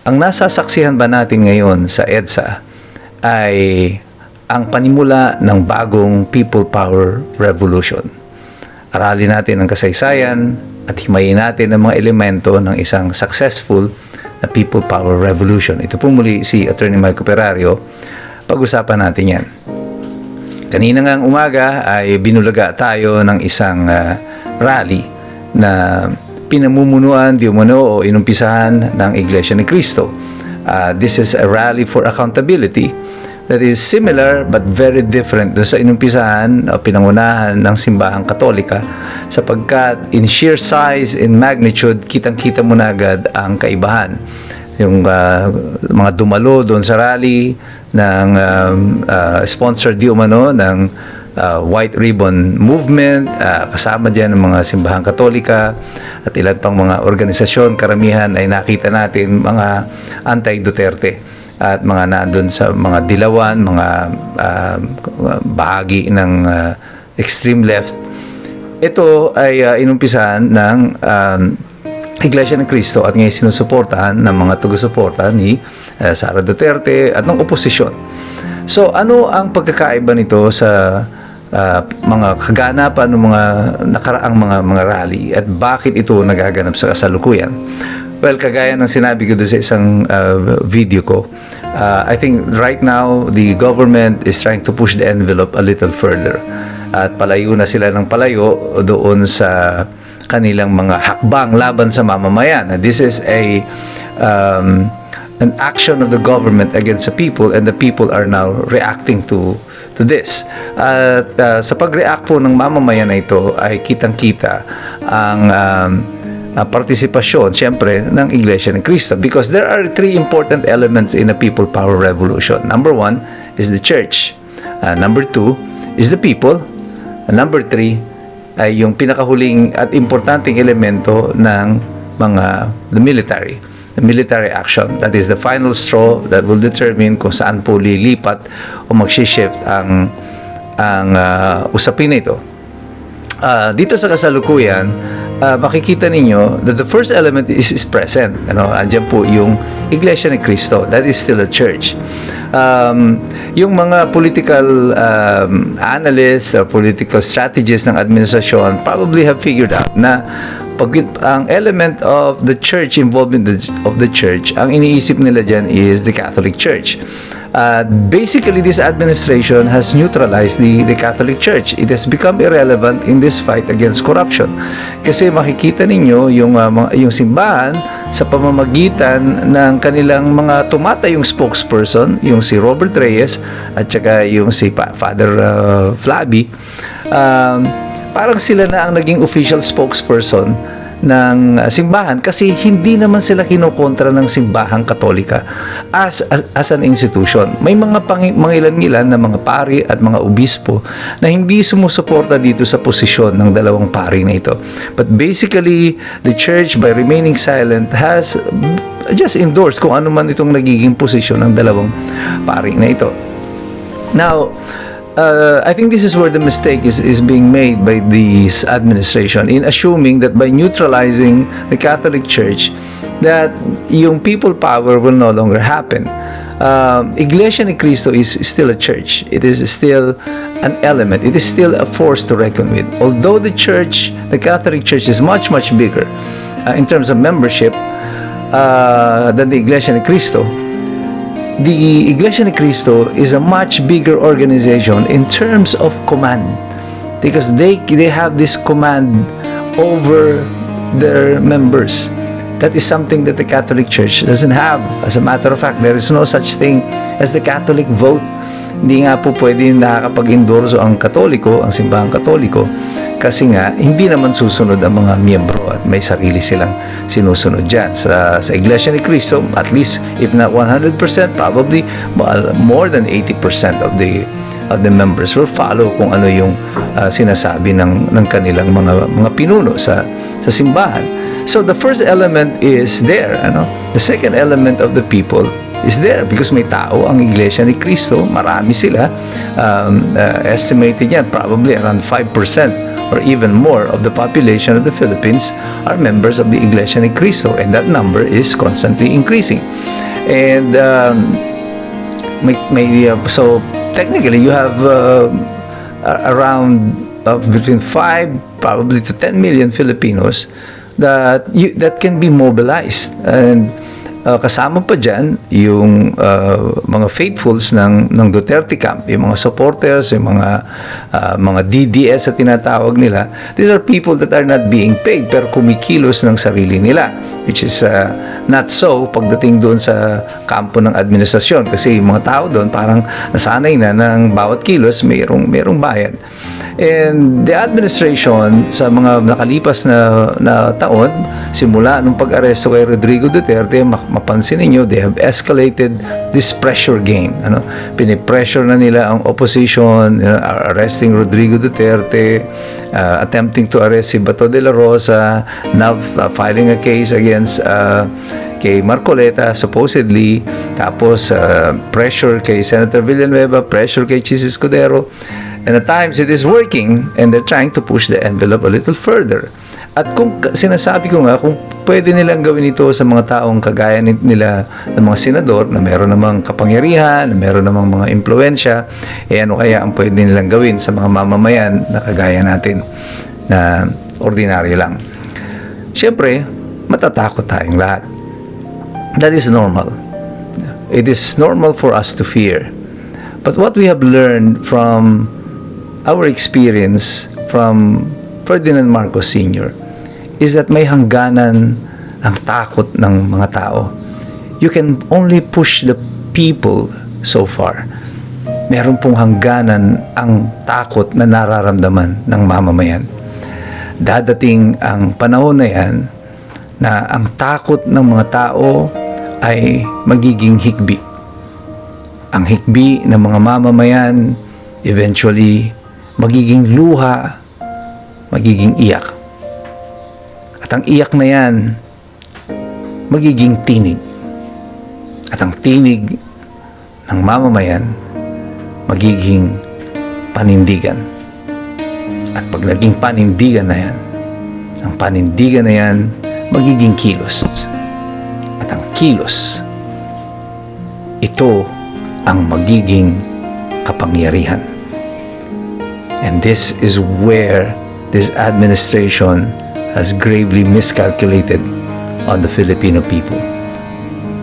Ang nasasaksihan ba natin ngayon sa EDSA ay ang panimula ng bagong People Power Revolution. Aralin natin ang kasaysayan at himayin natin ang mga elemento ng isang successful na People Power Revolution. Ito po muli si Attorney Mike Operario. Pag-usapan natin yan. Kanina ngang umaga ay binulaga tayo ng isang rally na pinamumunuan di umano o inumpisahan ng Iglesia ni Cristo. This is a rally for accountability that is similar but very different doon sa inumpisahan o pinangunahan ng simbahang Katolika, sapagkat in sheer size, in magnitude, kitang-kita mo na agad ang kaibahan. Yung mga dumalo doon sa rally ng sponsor di umano ng White Ribbon Movement, kasama dyan ng mga simbahang Katolika at ilan pang mga organisasyon. Karamihan ay nakita natin mga anti-Duterte at mga nandun sa mga dilawan, mga bahagi ng extreme left. Ito ay inumpisahan ng Iglesia ni Cristo at ngayon sinusuportahan ng mga taga-suporta ni Sara Duterte at ng oposisyon. So, ano ang pagkakaiba nito sa mga kaganapan ng mga nakaraang mga rally at bakit ito nagaganap sa kasalukuyan? Well, kagaya ng sinabi ko doon sa isang video ko, I think right now the government is trying to push the envelope a little further at palayo na sila ng palayo doon sa kanilang mga hakbang laban sa mamamayan. This is an action of the government against the people, and the people are now reacting to this. At sa pag-react po ng mamamayan na ito ay kitang-kita ang partisipasyon siyempre ng Iglesia ni Cristo, because there are three important elements in a People Power Revolution. Number one is the church. Number two is the people. And number three ay yung pinakahuling at importanteng elemento ng the military action. That is the final straw that will determine kung saan po lilipat o mag-shift ang usapin nito. Dito sa kasalukuyan, makikita ninyo that the first element is present. Andyan po yung Iglesia ni Cristo. That is still a church. Yung mga political analysts or political strategists ng administrasyon probably have figured out na ang element of the church, involvement of the church, ang iniisip nila dyan is the Catholic Church. Basically, this administration has neutralized the Catholic Church. It has become irrelevant in this fight against corruption. Kasi makikita ninyo yung simbahan sa pamamagitan ng kanilang mga tumatayong spokesperson, yung si Robert Reyes at saka yung si Father Flaby. Parang sila na ang naging official spokesperson ng simbahan, kasi hindi naman sila kinokontra ng simbahang Katolika as an institution. May mga ilan-ilan na mga pari at mga obispo na hindi sumusuporta dito sa posisyon ng dalawang pari na ito. But basically, the church, by remaining silent, has just endorsed kung ano man itong nagiging posisyon ng dalawang pari na ito. Now, I think this is where the mistake is being made by this administration in assuming that by neutralizing the Catholic Church that yung people power will no longer happen. Iglesia ni Cristo is still a church. It is still an element. It is still a force to reckon with. Although the Catholic Church is much bigger in terms of membership than the Iglesia ni Cristo, the Iglesia ni Cristo is a much bigger organization in terms of command, because they have this command over their members. That is something that the Catholic Church doesn't have. As a matter of fact, there is no such thing as the Catholic vote. Hindi nga po pwede nakakapag-endorso ang Katoliko, ang simbahang Katoliko, kasi nga hindi naman susunod ang mga miyembro at may sarili silang sinusunod dyan. Sa Iglesia ni Cristo, at least if not 100%, probably more than 80% of the members will follow kung ano yung sinasabi ng kanilang mga pinuno sa simbahan. So the first element is there. The second element of the people is there because may tao ang Iglesia ni Cristo. Marami sila. Estimated yan, probably around 5% or even more of the population of the Philippines are members of the Iglesia ni Cristo, and that number is constantly increasing. And so technically you have around between 5 probably to 10 million Filipinos that can be mobilized, and kasama pa dyan yung mga faithfuls ng Duterte camp, yung mga supporters, yung mga DDS at tinatawag nila. These are people that are not being paid pero kumikilos ng sarili nila, which is not so pagdating doon sa kampo ng administrasyon, kasi yung mga tao doon parang nasanay na ng bawat kilos mayroong bayad. And the administration sa mga nakalipas na taon, simula nung pag-aresto kay Rodrigo Duterte, mapansin niyo, they have escalated this pressure game. Pinipressure na nila ang opposition, arresting Rodrigo Duterte, attempting to arrest si Bato de la Rosa, now filing a case against kay Marcoleta supposedly, tapos pressure kay Senator Villanueva, pressure kay Chis Escudero. And at times it is working, and they're trying to push the envelope a little further. At kung sinasabi ko nga, kung pwede nilang gawin ito sa mga taong kagaya nila ng mga senador na meron namang kapangyarihan, na meron namang mga impluensya, ano kaya ang pwede nilang gawin sa mga mamamayan na kagaya natin na ordinaryo lang? Siyempre, matatakot tayong lahat. That is normal. It is normal for us to fear. But what we have learned from our experience from Ferdinand Marcos Sr. is that may hangganan ang takot ng mga tao. You can only push the people so far. Meron pong hangganan ang takot na nararamdaman ng mamamayan. Dadating ang panahon na yan na ang takot ng mga tao ay magiging hikbi. Ang hikbi ng mga mamamayan eventually magiging luha, magiging iyak. At ang iyak na yan, magiging tinig. At ang tinig ng mamamayan, magiging panindigan. At pag naging panindigan na yan, ang panindigan na yan, magiging kilos. At ang kilos, ito ang magiging kapangyarihan. And this is where this administration has gravely miscalculated on the Filipino people.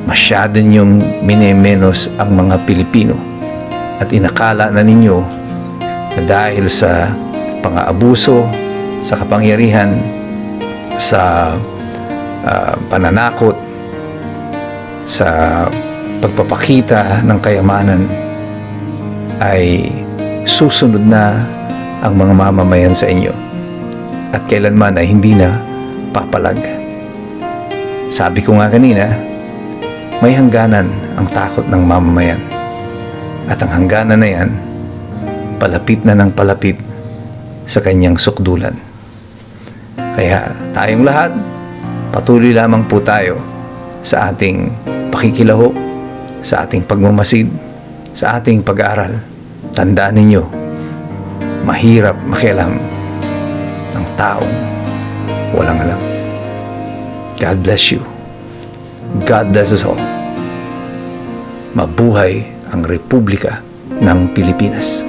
Masyado niyong minemenos ang mga Pilipino at inakala na ninyo na dahil sa pang-aabuso, sa kapangyarihan, sa pananakot, sa pagpapakita ng kayamanan ay susunod na ang mga mamamayan sa inyo at kailanman ay hindi na papalag. Sabi ko nga kanina, may hangganan ang takot ng mamamayan at ang hangganan na yan palapit na ng palapit sa kanyang sukdulan. Kaya tayong lahat, patuloy lamang po tayo sa ating pakikilaho, sa ating pagmamasid, sa ating pag-aaral. Tandaan ninyo, mahirap makialam ng taong walang alam. God bless you. God bless us all. Mabuhay ang Republika ng Pilipinas.